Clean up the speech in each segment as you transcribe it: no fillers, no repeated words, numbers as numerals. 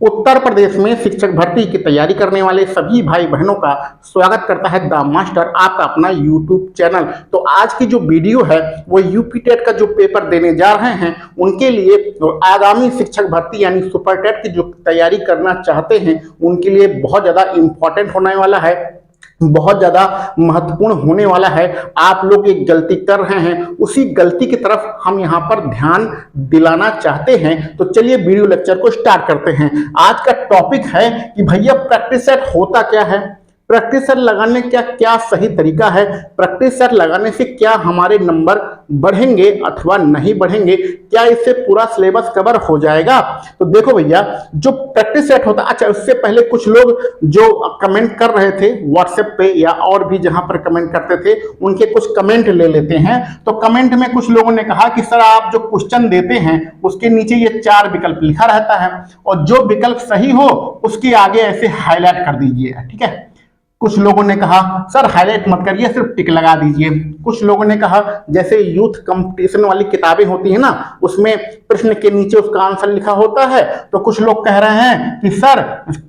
उत्तर प्रदेश में शिक्षक भर्ती की तैयारी करने वाले सभी भाई बहनों का स्वागत करता है द मास्टर, आपका अपना यूट्यूब चैनल। तो आज की जो वीडियो है वो यूपी टेट का जो पेपर देने जा रहे हैं उनके लिए, आगामी शिक्षक भर्ती यानी सुपर टेट की जो तैयारी करना चाहते हैं उनके लिए बहुत ज़्यादा इम्पोर्टेंट होने वाला है, बहुत ज़्यादा महत्वपूर्ण होने वाला है। आप लोग एक गलती कर रहे हैं, उसी गलती की तरफ हम यहाँ पर ध्यान दिलाना चाहते हैं। तो चलिए वीडियो लेक्चर को स्टार्ट करते हैं। आज का टॉपिक है कि भैया प्रैक्टिस सेट होता क्या है, प्रैक्टिस सेट लगाने का क्या सही तरीका है, प्रैक्टिस सेट लगाने से क्या हमारे नंबर बढ़ेंगे अथवा नहीं बढ़ेंगे, क्या इससे पूरा सिलेबस कवर हो जाएगा। तो देखो भैया, जो प्रैक्टिस सेट होता है, अच्छा उससे पहले कुछ लोग जो कमेंट कर रहे थे व्हाट्सएप पे या और भी जहां पर कमेंट करते थे उनके कुछ कमेंट ले लेते हैं। तो कमेंट में कुछ लोगों ने कहा कि सर आप जो क्वेश्चन देते हैं उसके नीचे ये 4 विकल्प लिखा रहता है और जो विकल्प सही हो उसके आगे ऐसे हाईलाइट कर दीजिए, ठीक है। कुछ लोगों ने कहा सर हाईलाइट मत करिए, सिर्फ टिक लगा दीजिए। कुछ लोगों ने कहा जैसे यूथ कंपटीशन वाली किताबें होती है ना, उसमें प्रश्न के नीचे उसका आंसर लिखा होता है, तो कुछ लोग कह रहे हैं कि सर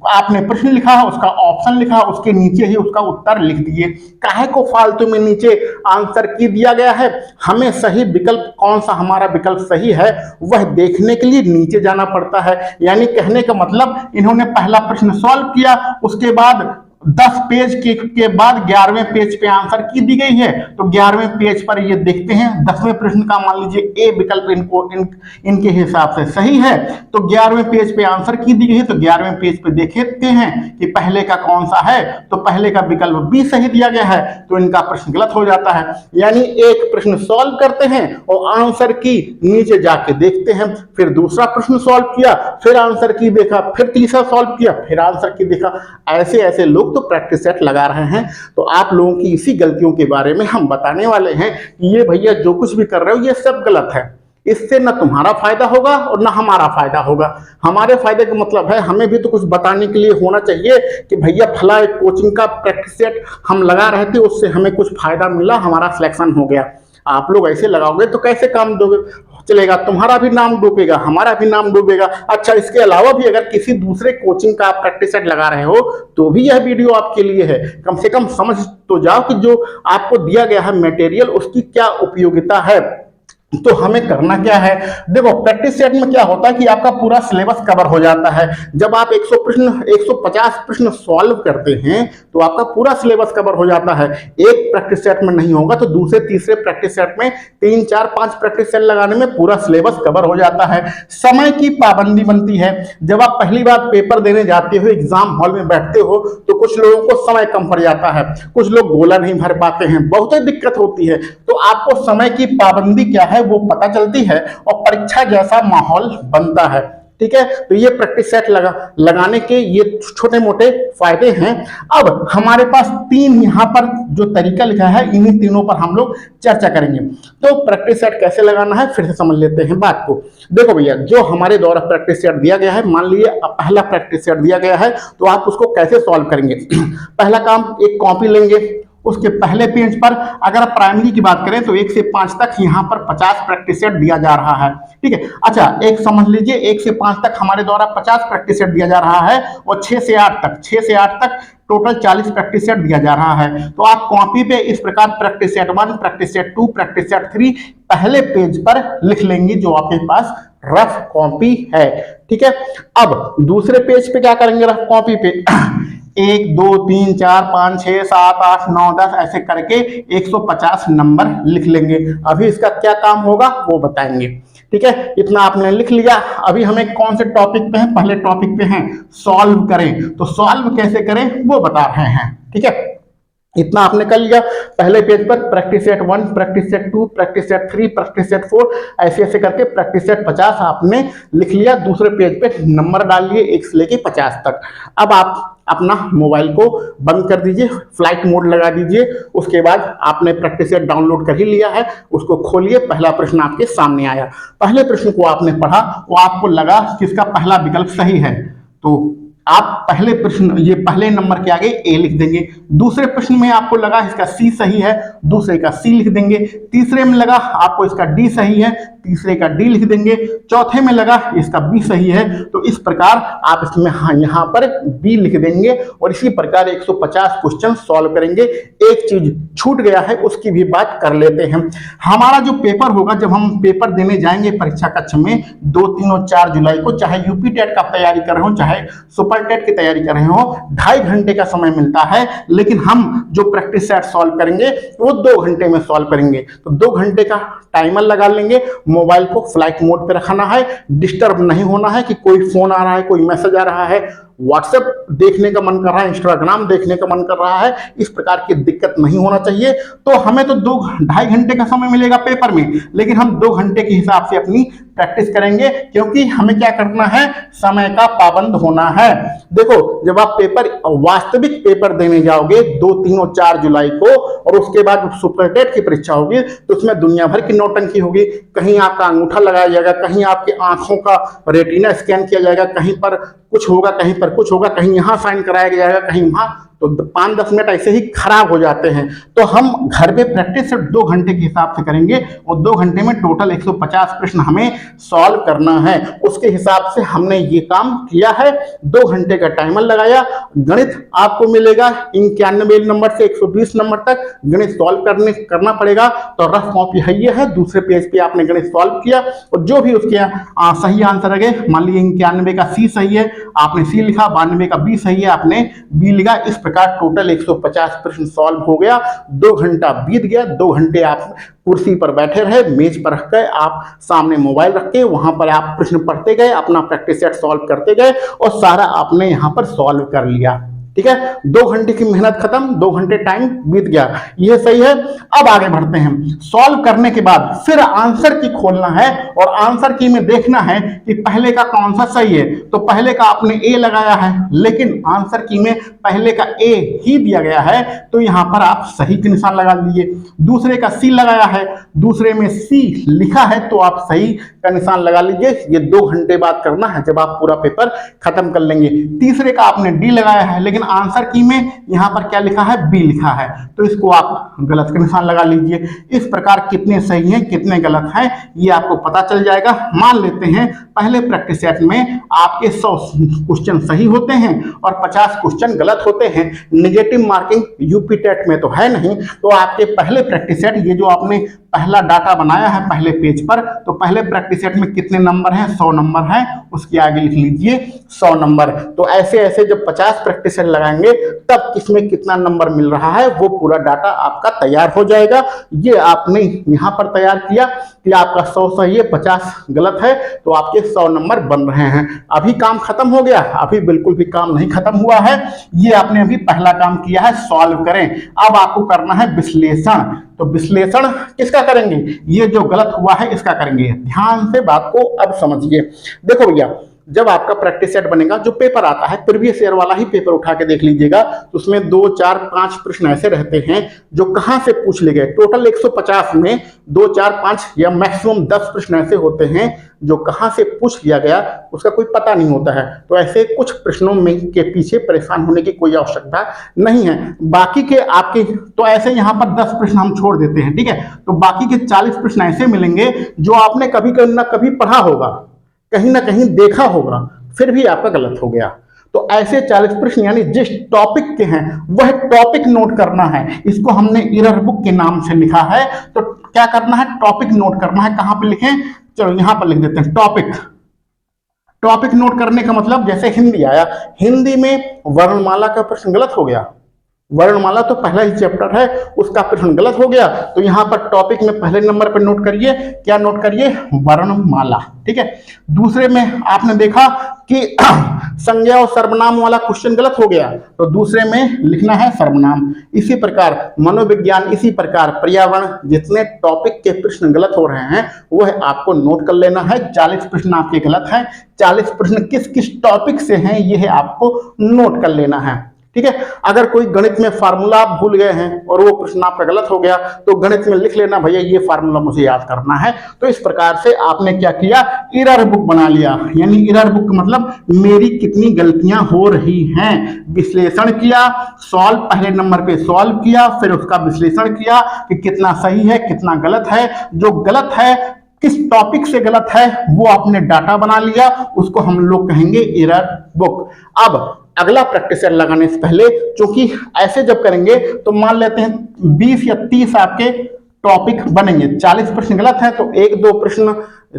आपने प्रश्न लिखा है, उसका ऑप्शन लिखा, उसके नीचे ही उसका उत्तर लिख दीजिए। काहे को फालतू में नीचे आंसर की दिया गया है। हमें सही विकल्प कौन सा हमारा विकल्प सही है वह देखने के लिए नीचे जाना पड़ता है। यानी कहने का मतलब इन्होंने पहला प्रश्न सॉल्व किया, उसके बाद 10 पेज के बाद 11वें पेज पे आंसर की दी गई है, तो 11वें पेज पर ये देखते हैं 10वें प्रश्न का मान लीजिए ए विकल्प इनके हिसाब से सही है, तो 11वें पेज पे आंसर की दी गई है, तो 11वें पेज पे देखते हैं कि पहले का कौन सा है, तो पहले का विकल्प बी सही दिया गया है, तो इनका प्रश्न गलत हो जाता है। यानी एक प्रश्न सॉल्व करते हैं और आंसर की नीचे जाके देखते हैं, फिर दूसरा प्रश्न सॉल्व किया, फिर आंसर की देखा, फिर तीसरा सॉल्व किया, फिर आंसर की देखा। ऐसे ऐसे लोग तो प्रैक्टिस सेट लगा रहे हैं। तो आप लोगों की इसी गलतियों के बारे में हम बताने वाले हैं कि ये भैया जो कुछ भी कर रहे हो ये सब गलत है। इससे ना तुम्हारा फायदा होगा और ना हमारा फायदा होगा। हमारे फायदे का मतलब है हमें भी तो कुछ बताने के लिए होना चाहिए कि भैया फला एक कोचिंग का प्रैक्टिस सेट हम लगा रहे थे, उससे हमें कुछ फायदा मिला, हमारा सिलेक्शन हो गया। आप लोग ऐसे लगाओगे तो कैसे काम दोगे चलेगा, तुम्हारा भी नाम डूबेगा, हमारा भी नाम डूबेगा। अच्छा, इसके अलावा भी अगर किसी दूसरे कोचिंग का आप प्रैक्टिस सेट लगा रहे हो तो भी यह वीडियो आपके लिए है। कम से कम समझ तो जाओ कि जो आपको दिया गया है मटेरियल उसकी क्या उपयोगिता है। तो हमें करना क्या है, देखो प्रैक्टिस सेट में क्या होता है कि आपका पूरा सिलेबस कवर हो जाता है। जब आप 150 प्रश्न सॉल्व करते हैं तो आपका पूरा सिलेबस कवर हो जाता है। एक प्रैक्टिस सेट में नहीं होगा तो दूसरे तीसरे प्रैक्टिस सेट में 3 4 5 प्रैक्टिस सेट लगाने में पूरा सिलेबस कवर हो जाता है। समय की पाबंदी बनती है। जब आप पहली बार पेपर देने जाते हो, एग्जाम हॉल में बैठते हो, तो कुछ लोगों को समय कम पड़ जाता है, कुछ लोग गोला नहीं भर पाते हैं, बहुत ही दिक्कत होती है। तो आपको समय की पाबंदी क्या है वो पता चलती है और परीक्षा जैसा माहौल बनता है, ठीक है। तो ये प्रैक्टिस सेट लगाने के ये छोटे मोटे फायदे हैं। अब हमारे पास 3 यहाँ पर जो तरीका लिखा है, इन्हीं तीनों पर हम लोग चर्चा करेंगे। तो प्रैक्टिस सेट कैसे लगाना है फिर से समझ लेते हैं बात को। देखो भैया, जो हमारे द्वारा प्रैक्टिस सेट दिया गया है, मान लीजिए पहला प्रैक्टिस सेट दिया गया है, तो आप उसको कैसे सॉल्व करेंगे। पहला काम, एक कॉपी लेंगे, उसके पहले पेज पर अगर आप प्राइमरी की बात करें तो 1 से 5 तक यहाँ पर 50 प्रैक्टिस सेट दिया जा रहा है, ठीक है। अच्छा, एक समझ लीजिए 1 से 5 तक हमारे द्वारा 50 प्रैक्टिस सेट दिया जा रहा है और 6 से 8 तक टोटल 40 प्रैक्टिस सेट दिया जा रहा है। तो आप कॉपी पे इस प्रकार practice set 1, practice set 2, practice set 3 पहले पेज पर लिख लेंगे जो आपके पास रफ कॉपी है, ठीक है। अब दूसरे पेज पे क्या करेंगे, रफ कॉपी पे 1 2 3 4 5 6 7 8 9 10 ऐसे करके 150 नंबर लिख लेंगे। अभी इसका क्या काम होगा वो बताएंगे, ठीक है। इतना आपने लिख लिया। अभी हमें कौन से टॉपिक पे हैं, पहले टॉपिक पे हैं सॉल्व करें। तो सॉल्व कैसे करें वो बता रहे हैं, ठीक है। इतना आपने कर लिया। पहले पेज पर practice set 1, practice set 2, practice set 3, practice set 4 ऐसे ऐसे करके प्रैक्टिस सेट 50 आपने लिख लिया। दूसरे पेज पे नंबर डाल लिए 1 से लेके 50 तक। अब आप अपना मोबाइल को बंद कर दीजिए, फ्लाइट मोड लगा दीजिए। उसके बाद आपने प्रैक्टिस सेट डाउनलोड कर ही लिया है, उसको खोलिए। पहला प्रश्न आपके सामने आया, पहले प्रश्न को आपने पढ़ा, वो आपको लगा कि इसका पहला विकल्प सही है, तो आप पहले प्रश्न ये पहले नंबर के आगे ए लिख देंगे। दूसरे प्रश्न में आपको लगा इसका सी सही है, दूसरे का सी लिख देंगे। तीसरे में लगा आपको इसका डी सही है, तीसरे का डी लिख देंगे, चौथे में लगा इसका बी सही है, तो इस प्रकार आप इसमें हाँ यहाँ पर बी लिख देंगे और इसी प्रकार 150 क्वेश्चन सॉल्व करेंगे। एक चीज छूट गया है उसकी भी बात कर लेते हैं। हमारा जो पेपर होगा, जब हम पेपर देने जाएंगे परीक्षा कक्ष में 2, 3 और 4 जुलाई को, चाहे यूपी टेट का तैयारी कर रहे हो चाहे सुपर टेट की तैयारी कर रहे हो, 2.5 घंटे का समय मिलता है, लेकिन हम जो प्रैक्टिस सेट सॉल्व करेंगे वो 2 घंटे में सॉल्व करेंगे। तो 2 घंटे का टाइमर लगा लेंगे, मोबाइल को फ्लाइट मोड पे रखना है, डिस्टर्ब नहीं होना है कि कोई फोन आ रहा है, कोई मैसेज आ रहा है, व्हाट्सएप देखने का मन कर रहा है, इंस्टाग्राम देखने का मन कर रहा है, इस प्रकार की दिक्कत नहीं होना चाहिए। तो हमें तो 2-2.5 घंटे का समय मिलेगा पेपर में, लेकिन हम 2 घंटे के हिसाब से अपनी प्रैक्टिस करेंगे, क्योंकि हमें क्या करना है, समय का पाबंद होना है। देखो, जब आप पेपर वास्तविक पेपर देने जाओगे 2, 3 और 4 जुलाई को, और उसके बाद सुपर टेट की परीक्षा होगी, तो उसमें दुनिया भर की नौटंकी होगी। कहीं आपका अंगूठा लगाया जाएगा, कहीं आपकी आंखों का रेटिना स्कैन किया जाएगा, कहीं पर कुछ होगा, कहीं पर कुछ होगा, कहीं यहां साइन कराया जाएगा, कहीं वहां, तो 5-10 मिनट ऐसे ही खराब हो जाते हैं। तो हम घर पे प्रैक्टिस सिर्फ 2 घंटे के हिसाब से करेंगे और 2 घंटे में टोटल 150 प्रश्न हमें सॉल्व करना है। उसके हिसाब से हमने ये काम किया है, 2 घंटे का टाइमर लगाया। गणित आपको मिलेगा 91 नंबर से 120 नंबर तक गणित सॉल्व करना पड़ेगा। तो रफ कॉपी है ये है, दूसरे पेज पे आपने गणित सॉल्व किया और जो भी उसके सही आंसर है, मान लीजिए 91 का सी सही है, आपने सी लिखा, 92 का बी सही है, आपने बी लिखा। इस प्रकार टोटल 150 प्रश्न सॉल्व हो गया। 2 घंटा बीत गया, 2 घंटे आप कुर्सी पर बैठे रहे, मेज पर रख गए, आप सामने मोबाइल रख के वहां पर आप प्रश्न पढ़ते गए, अपना प्रैक्टिस सेट सॉल्व करते गए और सारा आपने यहां पर सॉल्व कर लिया। ठीक है, 2 घंटे की मेहनत खत्म, 2 घंटे टाइम बीत गया, यह सही है। अब आगे बढ़ते हैं। सॉल्व करने के बाद फिर आंसर की खोलना है और आंसर की में देखना है कि पहले का कौन सा सही है। तो पहले का आपने ए लगाया है, लेकिन आंसर की में पहले का ए ही दिया गया है, तो यहां पर आप सही के निशान लगा लीजिए। दूसरे का सी लगाया है, दूसरे में सी लिखा है, तो आप सही का निशान लगा लीजिए। ये 2 घंटे बाद करना है, जब आप पूरा पेपर खत्म कर लेंगे। तीसरे का आपने डी लगाया है, लेकिन आंसर की में यहां पर क्या लिखा है, बी लिखा है, तो इसको आप गलत का निशान लगा लीजिए। इस प्रकार कितने सही हैं कितने गलत हैं ये आपको पता चल जाएगा। मान लेते हैं पहले प्रैक्टिस सेट में आपके 100 क्वेश्चन सही होते हैं और 50 क्वेश्चन गलत होते हैं। नेगेटिव मार्किंग यूपी टेट में तो है नहीं, तो आपके पहले प्रैक्टिस सेट, ये जो आपने पहला डाटा बनाया है पहले पेज पर, तो पहले प्रैक्टिस सेट में कितने नंबर हैं, 100 नंबर हैं, उसके आगे लिख लीजिए 100 नंबर। तो ऐसे ऐसे जब 50 प्रैक्टिस सेट लगाएंगे तब किसमें कितना नंबर मिल रहा है वो पूरा डाटा आपका तैयार हो जाएगा। ये आपने यहां पर तैयार किया कि आपका 100 सही है 50 गलत है, तो आपके 100 नंबर बन रहे हैं। अभी काम खत्म हो गया? अभी बिल्कुल भी काम नहीं खत्म हुआ है। ये आपने अभी पहला काम किया है, सॉल्व करें। अब आपको करना है विश्लेषण। तो विश्लेषण किसका करेंगे, ये जो गलत हुआ है इसका करेंगे। ध्यान से बात को अब समझिए। देखो भैया, जब आपका प्रैक्टिस सेट बनेगा, जो पेपर आता है प्रीवियस ईयर वाला ही पेपर उठा के देख लीजिएगा, तो उसमें 2, 4, 5 प्रश्न ऐसे रहते हैं जो कहां से पूछ लिए गए। टोटल 150 में 2, 4, 5 या मैक्सिमम 10 प्रश्न ऐसे होते हैं जो कहां से पूछ लिया गया उसका कोई पता नहीं होता है। तो ऐसे कुछ प्रश्नों में के पीछे परेशान होने की कोई आवश्यकता नहीं है। बाकी के आपके, तो ऐसे यहां पर 10 प्रश्न हम छोड़ देते हैं, ठीक है। तो बाकी के 40 प्रश्न ऐसे मिलेंगे जो आपने कभी ना कभी पढ़ा होगा, कहीं ना कहीं देखा होगा, फिर भी आपका गलत हो गया। तो ऐसे 40 प्रश्न यानी जिस टॉपिक के हैं वह टॉपिक नोट करना है। इसको हमने एरर बुक के नाम से लिखा है। तो क्या करना है, टॉपिक नोट करना है। कहां पे लिखें, चलो यहां पर लिख देते हैं टॉपिक। टॉपिक नोट करने का मतलब, जैसे हिंदी आया, हिंदी में वर्णमाला का प्रश्न गलत हो गया, वर्णमाला तो पहला ही चैप्टर है, उसका प्रश्न गलत हो गया, तो यहां पर टॉपिक में पहले नंबर पर नोट करिए, क्या नोट करिए, वर्णमाला, ठीक है। दूसरे में आपने देखा कि संज्ञा और सर्वनाम वाला क्वेश्चन गलत हो गया, तो दूसरे में लिखना है सर्वनाम। इसी प्रकार मनोविज्ञान, इसी प्रकार पर्यावरण, जितने टॉपिक के प्रश्न गलत हो रहे हैं वह आपको नोट कर लेना है। 40 प्रश्न आपके गलत हैं, 40 प्रश्न किस किस टॉपिक से हैं यह आपको नोट कर लेना है, ठीक है। अगर कोई गणित में फार्मूला आप भूल गए हैं और वो प्रश्न आपका गलत हो गया, तो गणित में लिख लेना, भैया ये फार्मूला मुझे याद करना है। तो इस प्रकार से आपने क्या किया, एरर बुक बना लिया। यानी एरर बुक मतलब मेरी कितनी गलतियां हो रही हैं। विश्लेषण किया, सॉल्व, पहले नंबर पे सॉल्व किया, फिर उसका विश्लेषण किया कि कितना सही है कितना गलत है। जो गलत है किस टॉपिक से गलत है वो आपने डाटा बना लिया, उसको हम लोग कहेंगे एरर बुक। अब अगला प्रैक्टिस सेट लगाने से पहले, क्योंकि ऐसे जब करेंगे तो मान लेते हैं 20 या 30 आपके टॉपिक बनेंगे, 40 प्रश्न गलत है तो 1-2 प्रश्न,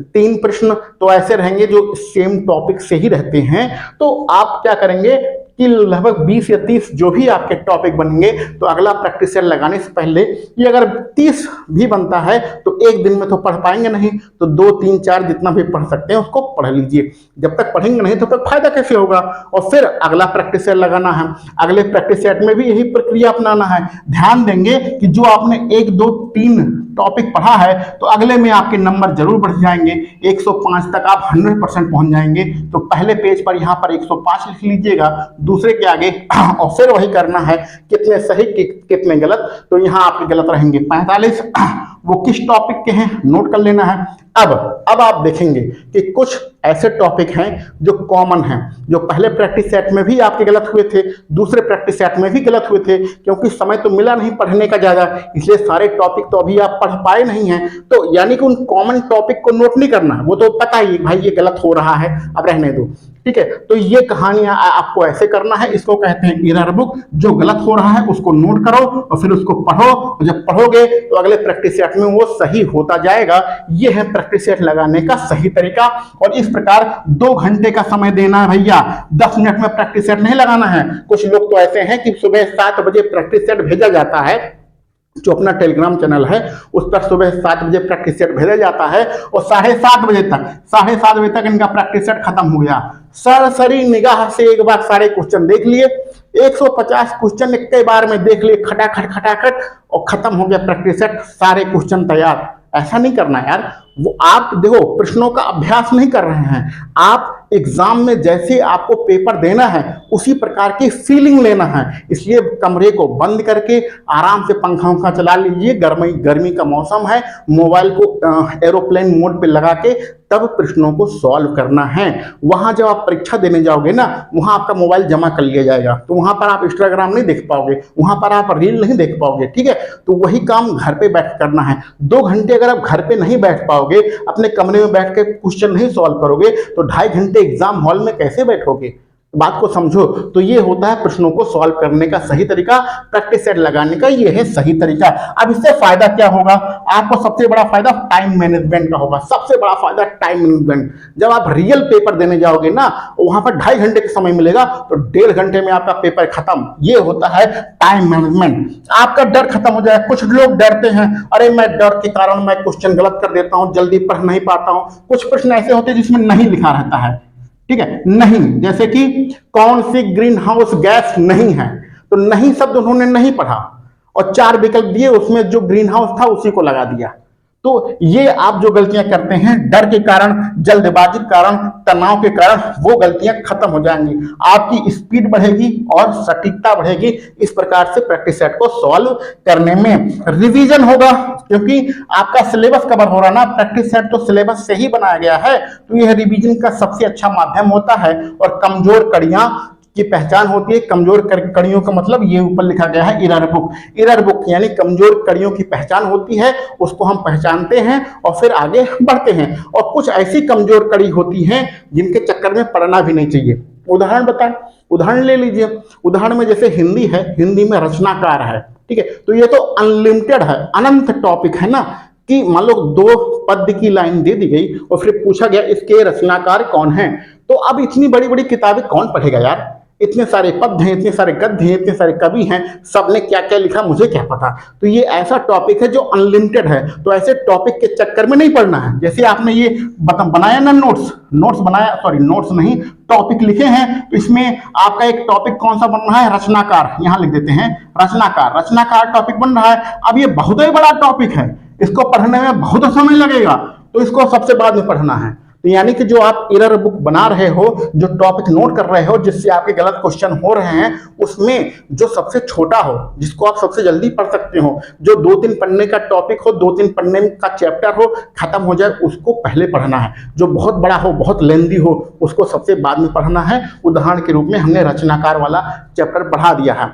3 प्रश्न तो ऐसे रहेंगे जो सेम टॉपिक से ही रहते हैं। तो आप क्या करेंगे कि लगभग 20 या 30 जो भी आपके टॉपिक बनेंगे, तो अगला प्रैक्टिस सेट लगाने से पहले ये अगर 30 भी बनता है तो एक दिन में तो पढ़ पाएंगे नहीं, तो 2, 3, 4 जितना भी पढ़ सकते हैं उसको पढ़ लीजिए। जब तक पढ़ेंगे नहीं तब तक फायदा कैसे होगा। और फिर अगला प्रैक्टिस सेट लगाना है, अगले प्रैक्टिस सेट में भी यही प्रक्रिया अपनाना है। ध्यान देंगे कि जो आपने 1, 2, 3 टॉपिक पढ़ा है तो अगले में आपके नंबर जरूर बढ़ जाएंगे, 105 तक आप 100% पहुंच जाएंगे। तो पहले पेज पर यहाँ पर 105 लिख लीजिएगा, दूसरे के आगे और फिर वही करना है, कितने सही कितने गलत। तो यहाँ आपके गलत रहेंगे 45, वो किस टॉपिक के हैं नोट कर लेना है। अब आप देखेंगे कि कुछ ऐसे टॉपिक हैं जो कॉमन हैं, जो पहले प्रैक्टिस सेट में भी आपके गलत हुए थे, दूसरे प्रैक्टिस सेट में भी गलत हुए थे, क्योंकि समय तो मिला नहीं पढ़ने का ज्यादा, इसलिए सारे टॉपिक तो अभी आप पढ़ पाए नहीं हैं। तो यानी कि उन कॉमन टॉपिक को नोट नहीं करना, वो तो पता ही भाई ये गलत हो रहा है, अब रहने दो, ठीक है। तो ये कहानियां आपको ऐसे करना है, इसको कहते हैं एरर बुक। जो गलत हो रहा है उसको नोट करो और फिर उसको पढ़ो, और जब पढ़ोगे तो अगले प्रैक्टिस सेट में वो सही होता जाएगा। ये है प्रैक्टिस सेट लगाने का सही तरीका। और इस प्रकार 2 घंटे का समय देना है भैया, 10 मिनट में प्रैक्टिस सेट नहीं लगाना है। कुछ लोग तो ऐसे हैं कि सुबह 7 बजे प्रैक्टिस सेट भेजा जाता है, जो अपना टेलीग्राम चैनल है उस पर सुबह 7 बजे प्रैक्टिस सेट भेजा जाता है और 7:30 बजे तक इनका प्रैक्टिस सेट खत्म हो गया। सरसरी निगाह से एक बार सारे क्वेश्चन देख लिए, 150 क्वेश्चन एक के बार में देख लिए, खटाखट और खत्म हो गया प्रैक्टिस सेट, सारे क्वेश्चन तैयार। ऐसा नहीं करना यार, वो आप देखो प्रश्नों का अभ्यास नहीं कर रहे हैं, आप एग्जाम में जैसे आपको पेपर देना है उसी प्रकार की फीलिंग लेना है। इसलिए कमरे को बंद करके आराम से पंखा चला लीजिए, गर्मी का मौसम है, मोबाइल को एरोप्लेन मोड पे लगा के तब प्रश्नों को सॉल्व करना है। वहां जब आप परीक्षा देने जाओगे ना, वहां आपका मोबाइल जमा कर लिया जाएगा, तो वहां पर आप इंस्टाग्राम नहीं देख पाओगे, वहां पर आप रील नहीं देख पाओगे, ठीक है। तो वही काम घर पे बैठ करना है। 2 घंटे अगर आप घर पे नहीं बैठ पाओगे, अपने कमरे में बैठ के क्वेश्चन नहीं सॉल्व करोगे, तो 2.5 घंटे एग्जाम हॉल में कैसे बैठोगे। बात को समझो। तो ये होता है प्रश्नों को सॉल्व करने का सही तरीका, प्रैक्टिस सेट लगाने का ये है सही तरीका। अब इससे फायदा क्या होगा, आपको सबसे बड़ा फायदा टाइम मैनेजमेंट का होगा। सबसे बड़ा फायदा टाइम मैनेजमेंट। जब आप रियल पेपर देने जाओगे ना, वहां पर 2.5 घंटे का समय मिलेगा, तो 1.5 घंटे में आपका पेपर खत्म। ये होता है टाइम मैनेजमेंट। आपका डर खत्म हो जाए। कुछ लोग डरते हैं, अरे मैं डर के कारण मैं क्वेश्चन गलत कर देता हूं, जल्दी पढ़ नहीं पाता हूं। कुछ प्रश्न ऐसे होते हैं जिसमें नहीं लिखा रहता है, ठीक है, नहीं, जैसे कि कौन सी ग्रीन हाउस गैस नहीं है, तो नहीं शब्द उन्होंने नहीं पढ़ा और 4 विकल्प दिए, उसमें जो ग्रीन हाउस था उसी को लगा दिया। तो ये आप जो गलतियां करते हैं डर के कारण, जल्दबाजी के कारण, तनाव के कारण, वो गलतियां खत्म हो जाएंगी। आपकी स्पीड बढ़ेगी और सटीकता बढ़ेगी। इस प्रकार से प्रैक्टिस सेट को सॉल्व करने में रिवीजन होगा, क्योंकि आपका सिलेबस कवर हो रहा ना, प्रैक्टिस सेट तो सिलेबस से ही बनाया गया है, तो यह रिवीजन का सबसे अच्छा माध्यम होता है। और कमजोर कड़ियां की पहचान होती है। कमजोर कड़ियों का मतलब ये ऊपर लिखा गया है एरर बुक। एरर बुक यानी कमजोर कड़ियों की पहचान होती है, उसको हम पहचानते हैं और फिर आगे बढ़ते हैं। और कुछ ऐसी कमजोर कड़ी होती हैं जिनके चक्कर में पढ़ना भी नहीं चाहिए। उदाहरण बताएं, उदाहरण ले लीजिए। उदाहरण में जैसे हिंदी है, हिंदी में रचनाकार है, ठीक है, तो ये तो अनलिमिटेड है, अनंत टॉपिक है ना, कि मान लो 2 पद्य की लाइन दे दी गई और फिर पूछा गया इसके रचनाकार कौन है। तो अब इतनी बड़ी बड़ी किताबें कौन पढ़ेगा यार, इतने सारे पद्य हैं, इतने सारे गद्य हैं, इतने सारे कवि हैं, सबने क्या क्या लिखा मुझे क्या पता। तो ये ऐसा टॉपिक है जो अनलिमिटेड है, तो ऐसे टॉपिक के चक्कर में नहीं पढ़ना है। जैसे आपने ये बनाया ना नोट्स बनाया, सॉरी नोट्स नहीं, टॉपिक लिखे हैं, तो इसमें आपका एक टॉपिक कौन सा बन रहा है, रचनाकार, यहां लिख देते हैं रचनाकार टॉपिक बन रहा है। अब ये बहुत ही बड़ा टॉपिक है, इसको पढ़ने में बहुत समय लगेगा, तो इसको सबसे बाद में पढ़ना है। तो यानी कि जो आप एरर बुक बना रहे हो, जो टॉपिक नोट कर रहे हो, जिससे आपके गलत क्वेश्चन हो रहे हैं, उसमें जो सबसे छोटा हो, जिसको आप सबसे जल्दी पढ़ सकते हो, जो 2-3 पन्ने का टॉपिक हो, 2-3 पन्ने का चैप्टर हो, खत्म हो जाए, उसको पहले पढ़ना है। जो बहुत बड़ा हो, बहुत लेंदी हो, उसको सबसे बाद में पढ़ना है। उदाहरण के रूप में हमने रचनाकार वाला चैप्टर पढ़ा दिया है।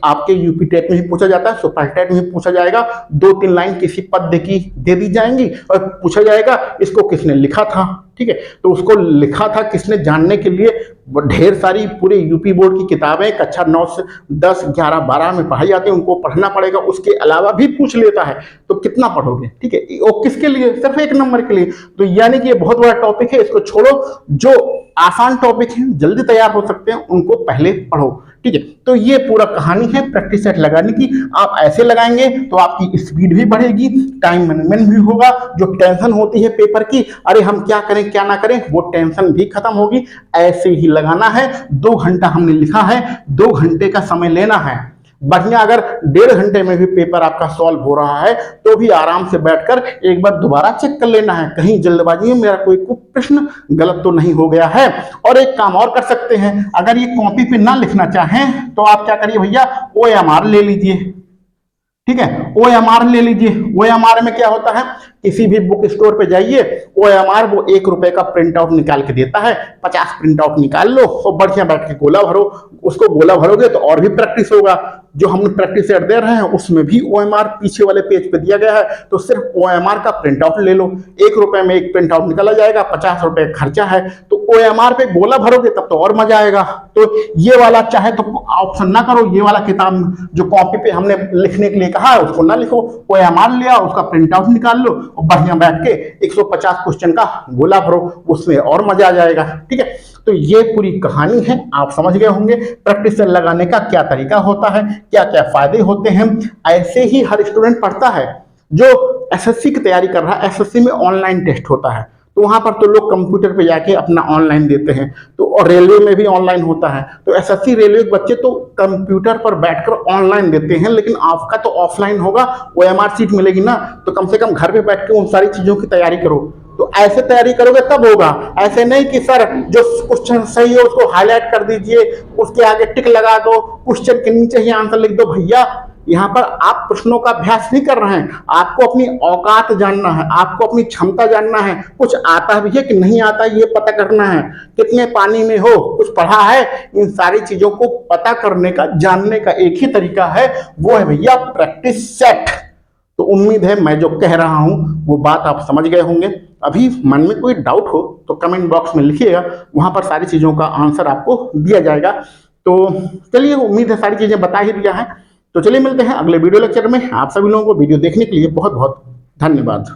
आपके यूपी टेट में भी पूछा जाता है, सुपर टेट में भी पूछा जाएगा। 2-3 लाइन किसी पद की दे दी जाएंगी और पूछा जाएगा इसको किसने लिखा था, ठीक है। तो उसको लिखा था किसने जानने के लिए ढेर सारी पूरे यूपी बोर्ड की किताबें कक्षा 9 से 10, 11, 12 में पढ़ाई जाती है, उनको पढ़ना पड़ेगा। उसके अलावा भी पूछ लेता है तो कितना पढ़ोगे, ठीक है। वो किसके लिए? सिर्फ 1 नंबर के लिए। तो यानी कि ये बहुत बड़ा टॉपिक है, इसको छोड़ो। जो आसान टॉपिक है, जल्दी तैयार हो सकते हैं, उनको पहले पढ़ो, ठीक है। तो ये पूरा कहानी है प्रैक्टिस सेट लगाने की। आप ऐसे लगाएंगे तो आपकी स्पीड भी बढ़ेगी, टाइम मैनेजमेंट भी होगा। जो टेंशन होती है पेपर की, अरे हम क्या करें क्या ना करें, वो टेंशन भी खत्म होगी। ऐसे ही लगाना है। 2 घंटा हमने लिखा है, 2 घंटे का समय लेना है। बढ़िया, अगर 1.5 घंटे में भी पेपर आपका सॉल्व हो रहा है तो भी आराम से बैठकर एक बार दोबारा चेक कर लेना है, कहीं जल्दबाजी में मेरा कोई प्रश्न गलत तो नहीं हो गया है। और एक काम और कर सकते हैं, अगर ये कॉपी पे ना लिखना चाहें तो आप क्या करिए भैया, OMR ले लीजिए, ठीक है। OMR ले लीजिए। OMR में क्या होता है, किसी भी बुक स्टोर पे जाइए, OMR वो 1 रुपए का प्रिंट आउट निकाल के देता है। 50 प्रिंट आउट निकाल लो और बढ़िया बैठ के गोला भरो। उसको गोला भरोगे तो और भी प्रैक्टिस होगा। जो हमने प्रैक्टिस सेट दे रहे हैं उसमें भी OMR पीछे वाले पेज पे दिया गया है, तो सिर्फ OMR का प्रिंट आउट ले लो। 1 रुपए में एक प्रिंट आउट निकाला जाएगा, 50 रुपए खर्चा है, तो OMR पे गोला भरोगे तब तो और मजा आएगा। तो ये वाला चाहे तो ऑप्शन ना करो, ये वाला किताब जो कॉपी पे हमने लिखने के लिए कहा है उसको ना लिखो, OMR लिया, उसका प्रिंट आउट निकाल लो और बढ़िया बैठ के 150 क्वेश्चन का गोला भरो, उसमें और मजा आ जाएगा, ठीक है। तो ये पूरी कहानी है, आप समझ गए होंगे प्रैक्टिस सेट लगाने का क्या तरीका होता है, क्या क्या फायदे होते हैं। ऐसे ही हर स्टूडेंट पढ़ता है। जो SSC की तैयारी कर रहा है, SSC में ऑनलाइन टेस्ट होता है, तो वहां पर तो लोग कंप्यूटर पे जाके अपना ऑनलाइन देते हैं। तो और रेलवे में भी ऑनलाइन होता है, तो SSC रेलवे के बच्चे तो कंप्यूटर पर बैठकर ऑनलाइन देते हैं, लेकिन आपका तो ऑफलाइन होगा, OMR सीट मिलेगी ना, तो कम से कम घर पे बैठ के उन सारी चीजों की तैयारी करो। तो ऐसे तैयारी करोगे तब होगा। ऐसे नहीं कि सर जो क्वेश्चन सही है उसको हाईलाइट कर दीजिए, उसके आगे टिक लगा दो, क्वेश्चन के नीचे ही आंसर लिख दो। भैया यहाँ पर आप प्रश्नों का अभ्यास नहीं कर रहे हैं, आपको अपनी औकात जानना है, आपको अपनी क्षमता जानना है। कुछ आता भी है कि नहीं आता ये पता करना है, कितने पानी में हो, कुछ पढ़ा है, इन सारी चीजों को पता करने का, जानने का एक ही तरीका है, वो है भैया प्रैक्टिस सेट। तो उम्मीद है मैं जो कह रहा हूं वो बात आप समझ गए होंगे। अभी मन में कोई डाउट हो तो कमेंट बॉक्स में लिखिएगा, वहां पर सारी चीजों का आंसर आपको दिया जाएगा। तो चलिए, उम्मीद है सारी चीजें बता ही दिया है। तो चलिए मिलते हैं अगले वीडियो लेक्चर में। आप सभी लोगों को वीडियो देखने के लिए बहुत बहुत धन्यवाद।